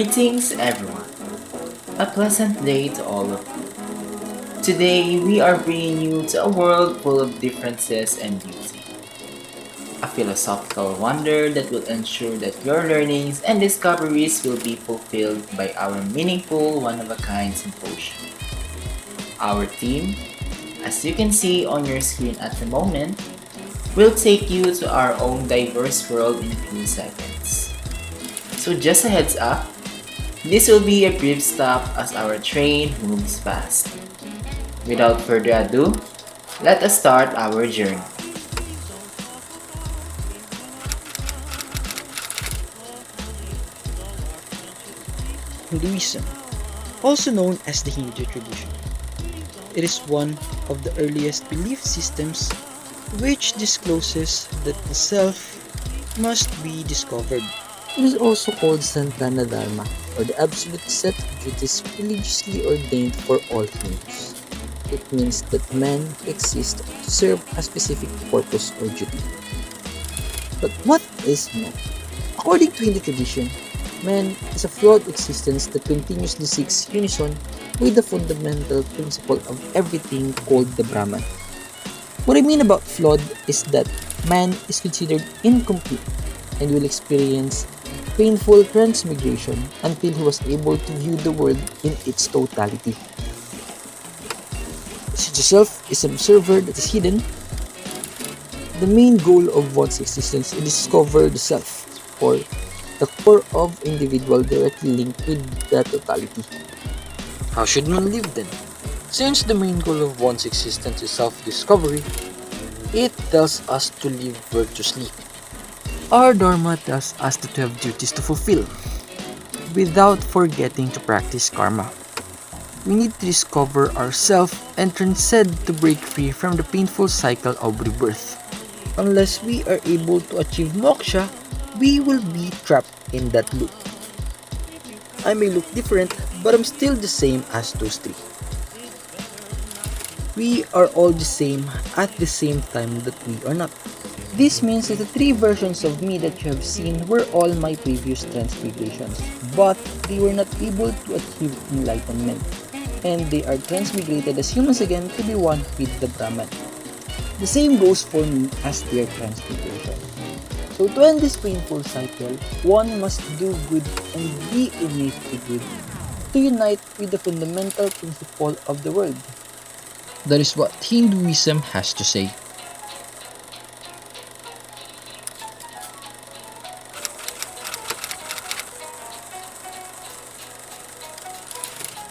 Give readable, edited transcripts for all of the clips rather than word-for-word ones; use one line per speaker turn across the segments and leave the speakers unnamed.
Greetings, everyone. A pleasant day to all of you. Today, we are bringing you to a world full of differences and beauty. A philosophical wonder that will ensure that your learnings and discoveries will be fulfilled by our meaningful, one-of-a-kind symposium. Our theme, as you can see on your screen at the moment, will take you to our own diverse world in a few seconds. So just a heads up, this will be a brief stop as our train moves fast. Without further ado, let us start our journey.
Hinduism, also known as the Hindu tradition. It is one of the earliest belief systems which discloses that the self must be discovered.
It is also called Santana Dharma, or the absolute set of duties religiously ordained for all Hindus. It means that man exists to serve a specific purpose or duty. But what is man? According to Hindu tradition, man is a flawed existence that continuously seeks unison with the fundamental principle of everything called the Brahman. What I mean about flawed is that man is considered incomplete and will experience painful transmigration until he was able to view the world in its totality. Since the self is an observer that is hidden, the main goal of one's existence is to discover the self, or the core of individual directly linked with the totality. How should one live then? Since the main goal of one's existence is self-discovery, it tells us to live virtuously. Our Dharma tells us that we have duties to fulfill, without forgetting to practice karma. We need to discover ourselves and transcend to break free from the painful cycle of rebirth. Unless we are able to achieve moksha, we will be trapped in that loop. I may look different, but I'm still the same as those three. We are all the same at the same time that we are not. This means that the three versions of me that you have seen were all my previous transmigrations, but they were not able to achieve enlightenment, and they are transmigrated as humans again to be one with the Brahman. The same goes for me as their transmigration. So to end this painful cycle, one must do good and be innately good to unite with the fundamental principle of the world. That is what Hinduism has to say.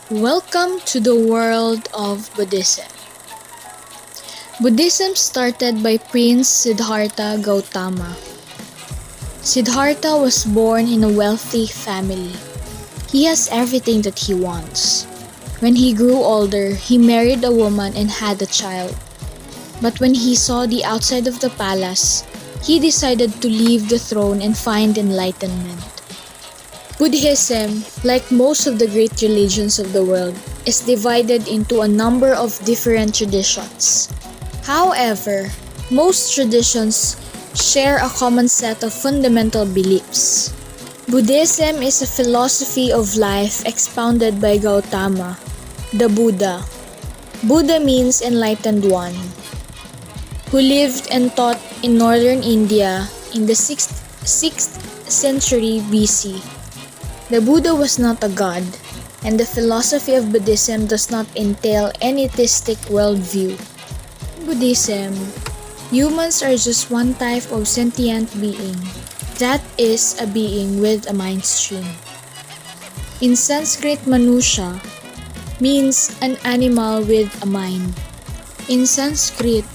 Welcome to the world of Buddhism. Buddhism started by Prince Siddhartha Gautama. Siddhartha was born in a wealthy family. He has everything that he wants. When he grew older, he married a woman and had a child. But when he saw the outside of the palace, he decided to leave the throne and find enlightenment. Buddhism, like most of the great religions of the world, is divided into a number of different traditions. However, most traditions share a common set of fundamental beliefs. Buddhism is a philosophy of life expounded by Gautama, the Buddha. Buddha means enlightened one, who lived and taught in northern India in the 6th century BC. The Buddha was not a god, and the philosophy of Buddhism does not entail any theistic worldview. In Buddhism, humans are just one type of sentient being, that is, a being with a mind stream. In Sanskrit, Manusha means an animal with a mind. In Sanskrit,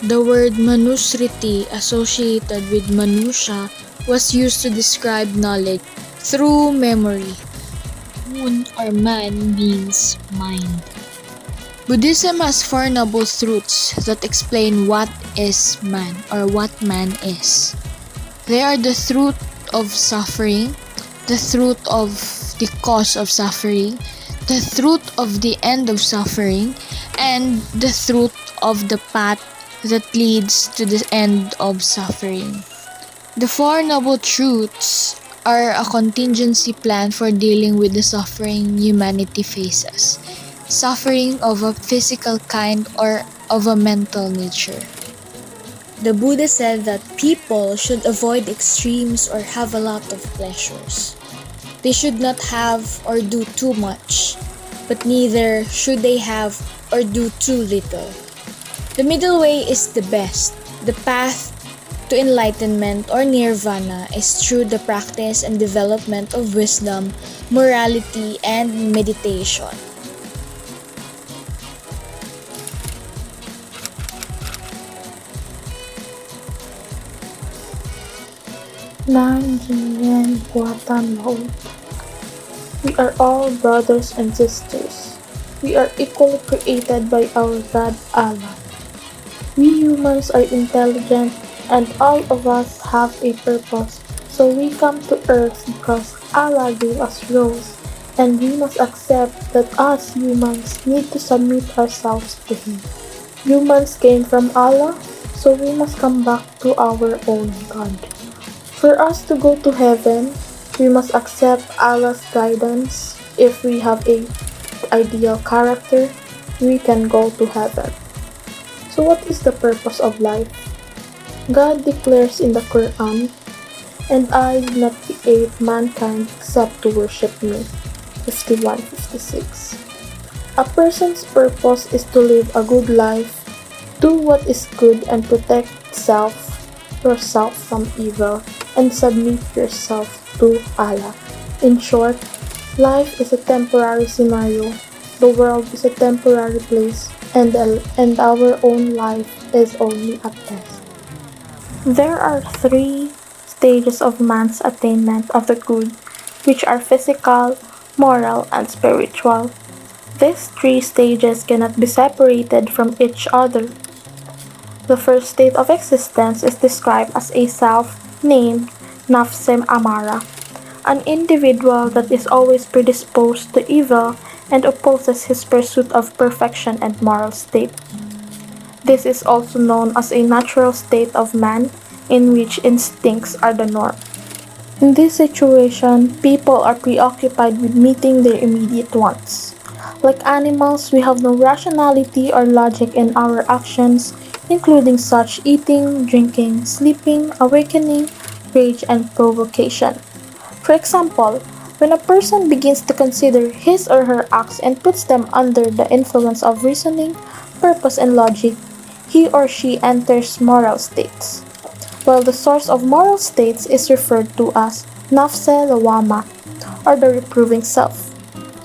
the word Manusriti associated with Manusha was used to describe knowledge through memory. Mun or man means mind. Buddhism has four noble truths that explain what is man or what man is. They are the truth of suffering, the truth of the cause of suffering, the truth of the end of suffering, and the truth of the path that leads to the end of suffering. The Four Noble Truths are a contingency plan for dealing with the suffering humanity faces, suffering of a physical kind or of a mental nature. The Buddha said that people should avoid extremes or have a lot of pleasures. They should not have or do too much, but neither should they have or do too little. The middle way is the best. The path to enlightenment or nirvana is through the practice and development of wisdom, morality, and meditation.
Nan Jinyan Buatan Loob. We are all brothers and sisters. We are equally created by our God Allah. We humans are intelligent and all of us have a purpose. So we come to earth because Allah gave us rules and we must accept that us humans need to submit ourselves to Him. Humans came from Allah, so we must come back to our own God. For us to go to heaven, we must accept Allah's guidance. If we have a ideal character, we can go to heaven. So what is the purpose of life? God declares in the Quran, "And I did not create mankind except to worship me." 51:56. A person's purpose is to live a good life, do what is good and protect yourself from evil, and submit yourself to Allah. In short, life is a temporary scenario, the world is a temporary place, and our own life is only a test. There are three stages of man's attainment of the good, which are physical, moral, and spiritual. These three stages cannot be separated from each other. The first state of existence is described as a self named Nafse Amara, an individual that is always predisposed to evil and opposes his pursuit of perfection and moral state. This is also known as a natural state of man, in which instincts are the norm. In this situation, people are preoccupied with meeting their immediate wants. Like animals, we have no rationality or logic in our actions, including such eating, drinking, sleeping, awakening, rage, and provocation. For example, when a person begins to consider his or her acts and puts them under the influence of reasoning, purpose, and logic, he or she enters moral states. While the source of moral states is referred to as Nafse Lawama, or the reproving self.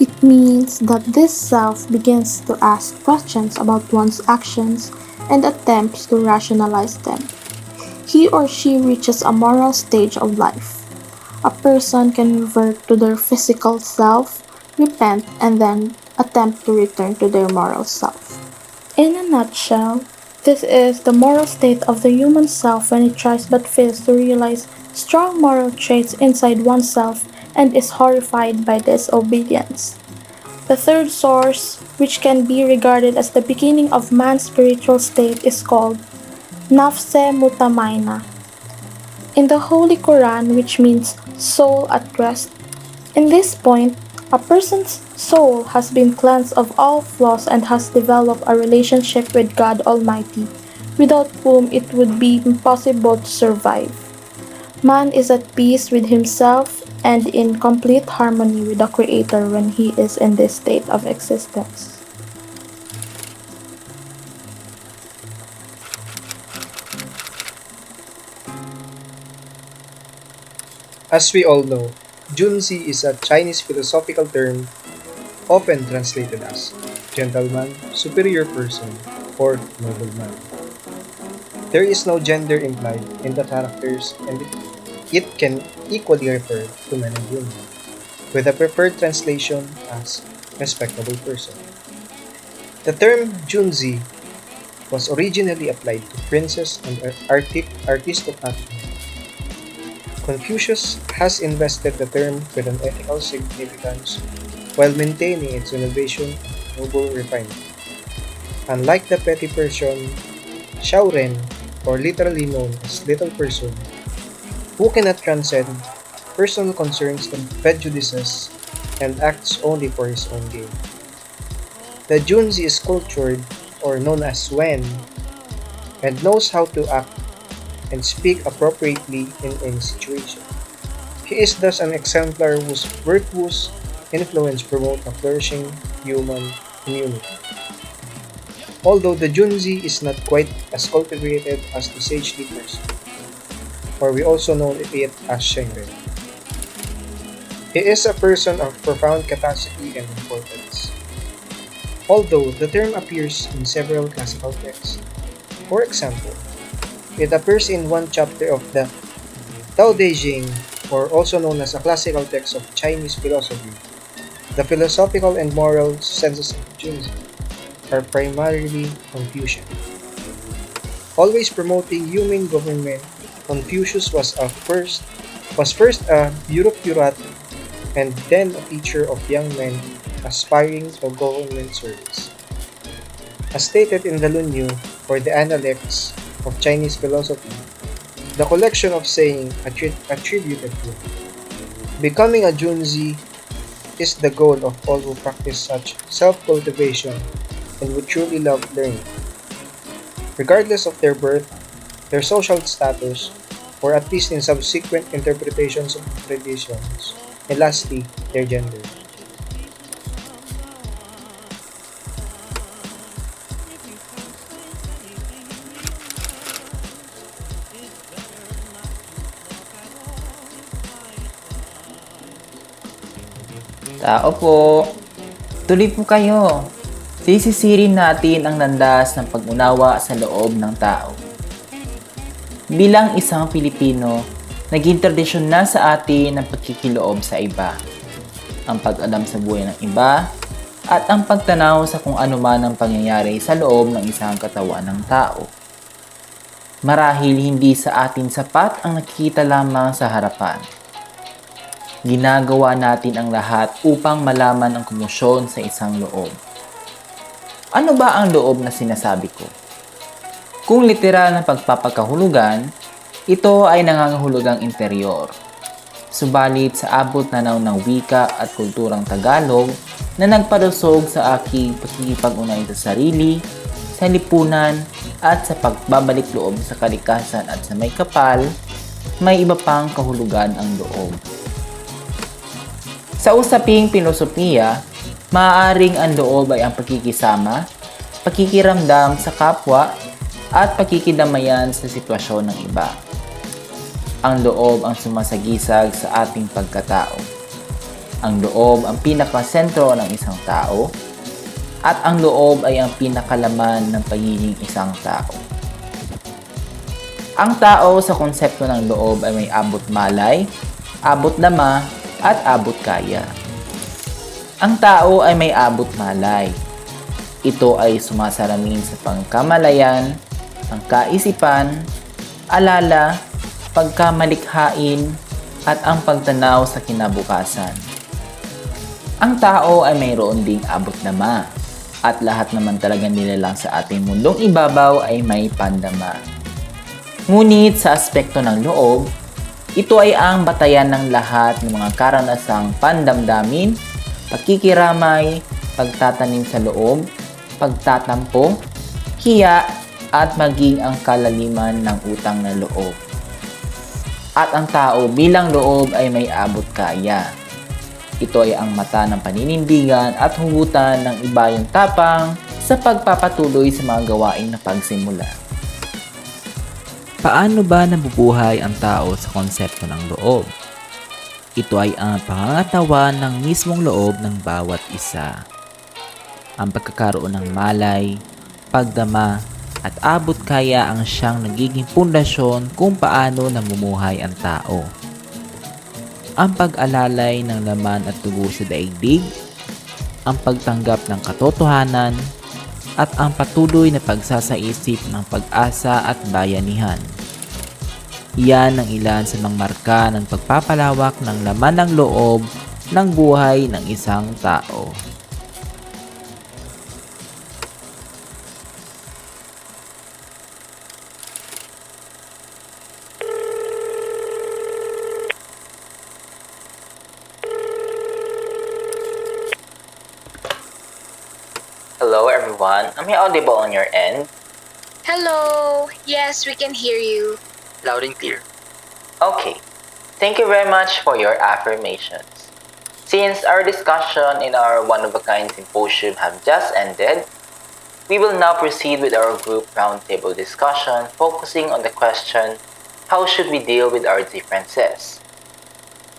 It means that this self begins to ask questions about one's actions and attempts to rationalize them. He or she reaches a moral stage of life. A person can revert to their physical self, repent, and then attempt to return to their moral self. In a nutshell, this is the moral state of the human self when it tries but fails to realize strong moral traits inside oneself and is horrified by disobedience. The third source, which can be regarded as the beginning of man's spiritual state, is called Nafse Mutamaina in the Holy Quran, which means soul at rest. In this point, a person's soul has been cleansed of all flaws and has developed a relationship with God Almighty, without whom it would be impossible to survive. Man is at peace with himself and in complete harmony with the Creator when he is in this state of existence.
As we all know, Jun Zi is a Chinese philosophical term often translated as gentleman, superior person, or nobleman. There is no gender implied in the characters and it can equally refer to men and women, with the preferred translation as respectable person. The term Junzi was originally applied to princes and aristocrats. Confucius has invested the term with an ethical significance while maintaining its innovation and noble refinement. Unlike the petty person, Xiaoren, or literally known as little person, who cannot transcend personal concerns and prejudices, and acts only for his own gain. The Jun Zi is cultured, or known as Wen, and knows how to act and speak appropriately in any situation. He is thus an exemplar whose virtuous influence promote a flourishing human community. Although the Junzi is not quite as cultivated as the sagely person, or we also know it as Shengren. He is a person of profound capacity and importance. Although the term appears in several classical texts, for example, it appears in one chapter of the Tao Te Ching, or also known as a classical text of Chinese philosophy. The philosophical and moral senses of Junzi are primarily Confucian. Always promoting human government, Confucius was first a bureaucrat and then a teacher of young men aspiring to government service. As stated in the Lunyu, or the Analects of Chinese philosophy, the collection of saying attributed to him. Becoming a Junzi is the goal of all who practice such self-cultivation and who truly love learning, regardless of their birth, their social status, or at least in subsequent interpretations of traditions, and lastly, their gender.
Tao po. Tuloy po kayo. Sisisirin natin ang landas ng pag-unawa sa loob ng tao. Bilang isang Pilipino, naging tradisyon na sa atin ang pagkikiloob sa iba, ang pag-alam sa buhay ng iba, at ang pagtanaw sa kung ano man ang pangyayari sa loob ng isang katawan ng tao. Marahil hindi sa atin sapat ang nakikita lamang sa harapan. Ginagawa natin ang lahat upang malaman ang komosyon sa isang loob. Ano ba ang loob na sinasabi ko? Kung literal na pagpapakahulugan, ito ay nangangahulugang interior. Subalit sa abot tanaw ng wika at kulturang Tagalog na nagpadusog sa aking pagkikipag-unay sa sarili, sa lipunan, at sa pagbabalik loob sa kalikasan at sa may kapal, may iba pang kahulugan ang loob. Sa usaping filosofiya, maaaring ang loob ay ang pagkikisama, pakikiramdam sa kapwa, at pakikidamayan sa sitwasyon ng iba. Ang loob ang sumasagisag sa ating pagkatao. Ang loob ang pinakasentro ng isang tao, at ang loob ay ang pinakalaman ng pagiging isang tao. Ang tao sa konsepto ng loob ay may abot malay, abot dama, at abot kaya. Ang tao ay may abot malay. Ito ay sumasalamin sa pangkamalayan, pangkaisipan, alala, pagkamalikhain, at ang pagtanaw sa kinabukasan. Ang tao ay mayroon ding abot dama, at lahat naman talaga nilalang sa ating mundong ibabaw ay may pandama. Ngunit sa aspekto ng loob, ito ay ang batayan ng lahat ng mga karanasang pandamdamin, pakikiramay, pagtatanim sa loob, pagtatampo, hiya, at maging ang kalaliman ng utang na loob. At ang tao bilang loob ay may abot kaya. Ito ay ang mata ng paninindigan at hugutan ng ibayong tapang sa pagpapatuloy sa mga gawain na pagsimula. Paano ba nabubuhay ang tao sa konsepto ng loob? Ito ay ang pangangatawan ng mismong loob ng bawat isa. Ang pagkakaroon ng malay, pagdama, at abot kaya ang siyang nagiging pundasyon kung paano namumuhay ang tao. Ang pag-alalay ng laman at dugo sa daigdig, ang pagtanggap ng katotohanan, at ang patuloy na pagsasaisip ng pag-asa at bayanihan. Iyan ang ilan sa mga marka ng pagpapalawak ng laman ng loob ng buhay ng isang tao. hello everyone. Am I audible on your end?
Hello! Yes, we can hear you.
Loud and clear.
Okay. Thank you very much for your affirmations. Since our discussion in our one-of-a-kind symposium have just ended, we will now proceed with our group roundtable discussion focusing on the question, how should we deal with our differences?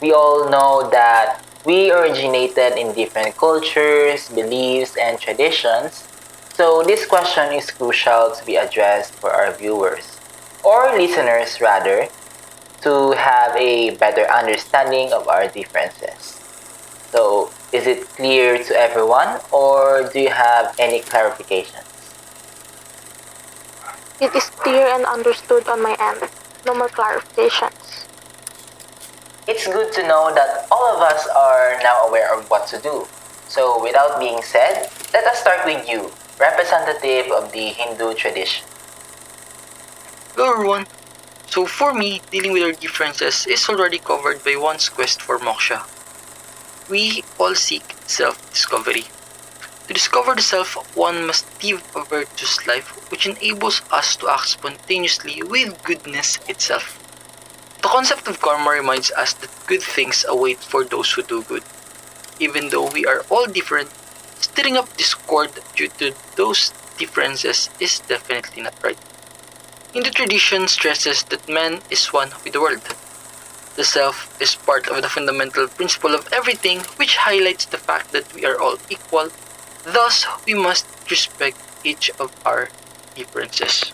We all know that we originated in different cultures, beliefs, and traditions, so this question is crucial to be addressed for our viewers, or listeners rather, to have a better understanding of our differences. So, is it clear to everyone, or do you have any clarifications?
It is clear and understood on my end. No more clarifications.
It's good to know that all of us are now aware of what to do. So, without being said, let us start with you, representative of the Hindu tradition.
Hello everyone. So for me, dealing with our differences is already covered by one's quest for moksha. We all seek self-discovery. To discover the self, one must live a virtuous life which enables us to act spontaneously with goodness itself. The concept of karma reminds us that good things await for those who do good. Even though we are all different, stirring up discord due to those differences is definitely not right. Hindu tradition stresses that man is one with the world. The self is part of the fundamental principle of everything, which highlights the fact that we are all equal. Thus, we must respect each of our differences.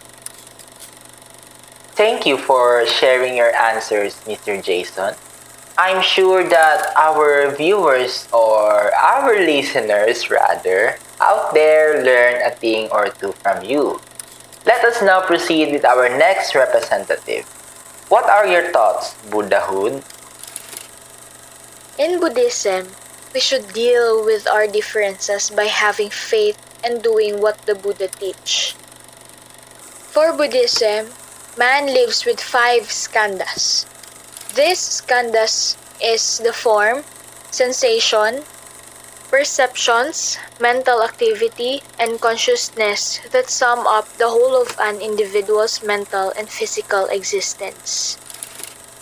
Thank you for sharing your answers, Mr. Jason. I'm sure that our viewers or our listeners rather out there learn a thing or two from you. Let us now proceed with our next representative. What are your thoughts, Buddhahood?
In Buddhism, we should deal with our differences by having faith and doing what the Buddha teach. For Buddhism, man lives with 5 skandhas. This skandhas is the form, sensation, perceptions, mental activity, and consciousness that sum up the whole of an individual's mental and physical existence.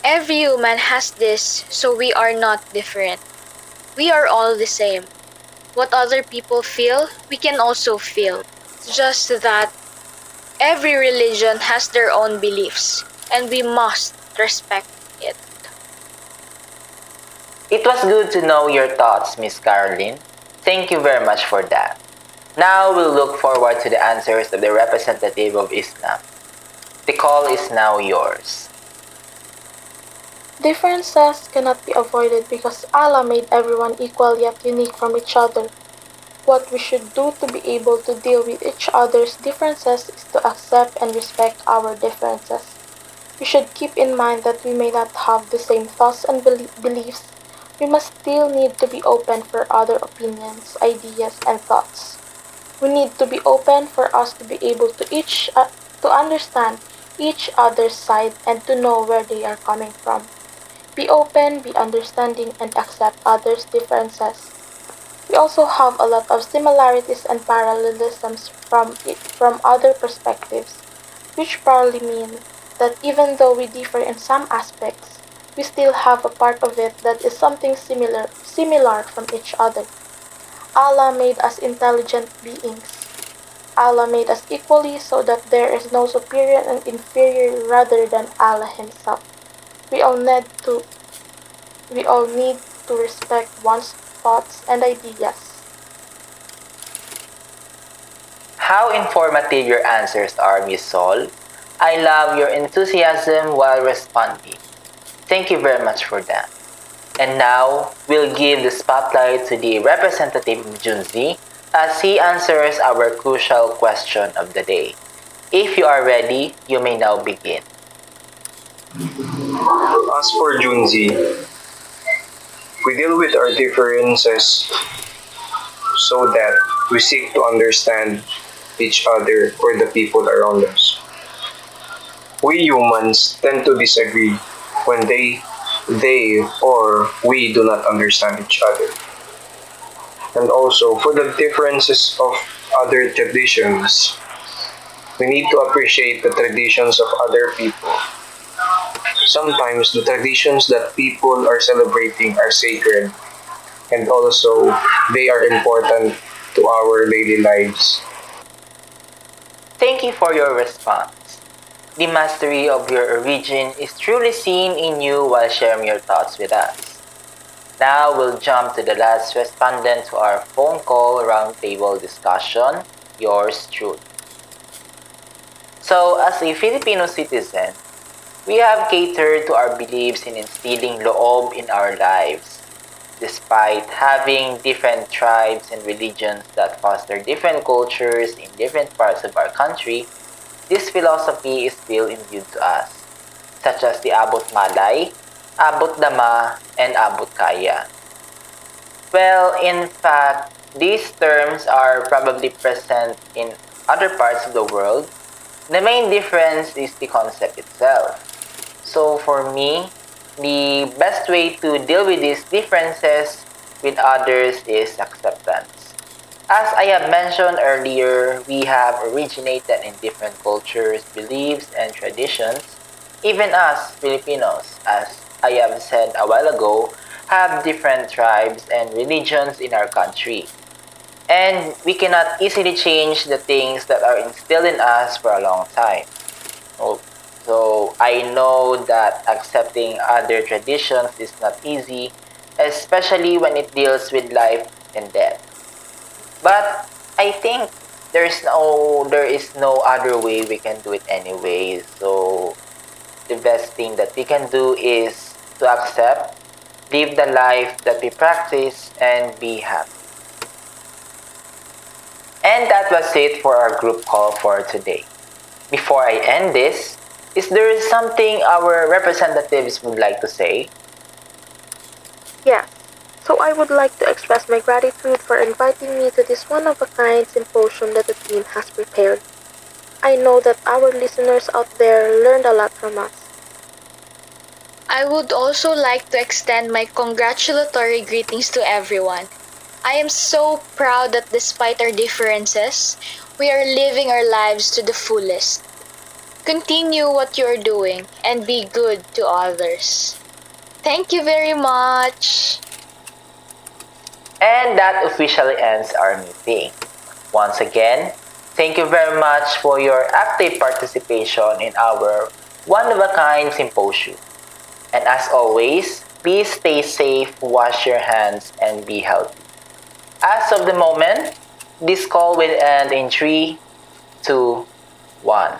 Every human has this, so we are not different. We are all the same. What other people feel, we can also feel. It's just that every religion has their own beliefs, and we must respect it.
It was good to know your thoughts, Miss Caroline. Thank you very much for that. Now we'll look forward to the answers of the representative of Islam. The call is now yours.
Differences cannot be avoided because Allah made everyone equal yet unique from each other. What we should do to be able to deal with each other's differences is to accept and respect our differences. We should keep in mind that we may not have the same thoughts and beliefs. We must still need to be open for other opinions, ideas, and thoughts. We need to be open for us to be able to understand each other's side and to know where they are coming from. Be open, be understanding, and accept others' differences. We also have a lot of similarities and parallelisms from other perspectives, which probably mean that even though we differ in some aspects, we still have a part of it that is something similar from each other. Allah made us intelligent beings. Allah made us equally so that there is no superior and inferior rather than Allah himself. We all need to respect one's thoughts and ideas.
How informative your answers are, Miss Sol. I love your enthusiasm while responding. Thank you very much for that. And now, we'll give the spotlight to the representative of Jun Zi as he answers our crucial question of the day. If you are ready, you may now begin.
As for Jun Zi, we deal with our differences so that we seek to understand each other or the people around us. We humans tend to disagree when they or we do not understand each other. And also, for the differences of other traditions, we need to appreciate the traditions of other people. Sometimes the traditions that people are celebrating are sacred and also they are important to our daily lives.
Thank you for your response. The mastery of your origin is truly seen in you while sharing your thoughts with us. Now we'll jump to the last respondent to our phone call roundtable discussion, yours truly. So, as a Filipino citizen, we have catered to our beliefs in instilling loob in our lives. Despite having different tribes and religions that foster different cultures in different parts of our country, this philosophy is still imbued to us, such as the Abot Malay, Abot Dama, and Abot Kaya. Well, in fact, these terms are probably present in other parts of the world. The main difference is the concept itself. So for me, the best way to deal with these differences with others is acceptance. As I have mentioned earlier, we have originated in different cultures, beliefs, and traditions. Even us, Filipinos, as I have said a while ago, have different tribes and religions in our country. And we cannot easily change the things that are instilled in us for a long time. Oh, so I know that accepting other traditions is not easy, especially when it deals with life and death. But I think there is no other way we can do it anyway. So the best thing that we can do is to accept, live the life that we practice, and be happy. And that was it for our group call for today. Before I end this, is there something our representatives would like to say?
Yes. So I would like to express my gratitude for inviting me to this one-of-a-kind symposium that the team has prepared. I know that our listeners out there learned a lot from us.
I would also like to extend my congratulatory greetings to everyone. I am so proud that despite our differences, we are living our lives to the fullest. Continue what you're doing and be good to others. Thank you very much.
And that officially ends our meeting. Once again, thank you very much for your active participation in our one of a kind symposium. And as always, please stay safe, wash your hands, and be healthy. As of the moment, this call will end in 3, 2, 1.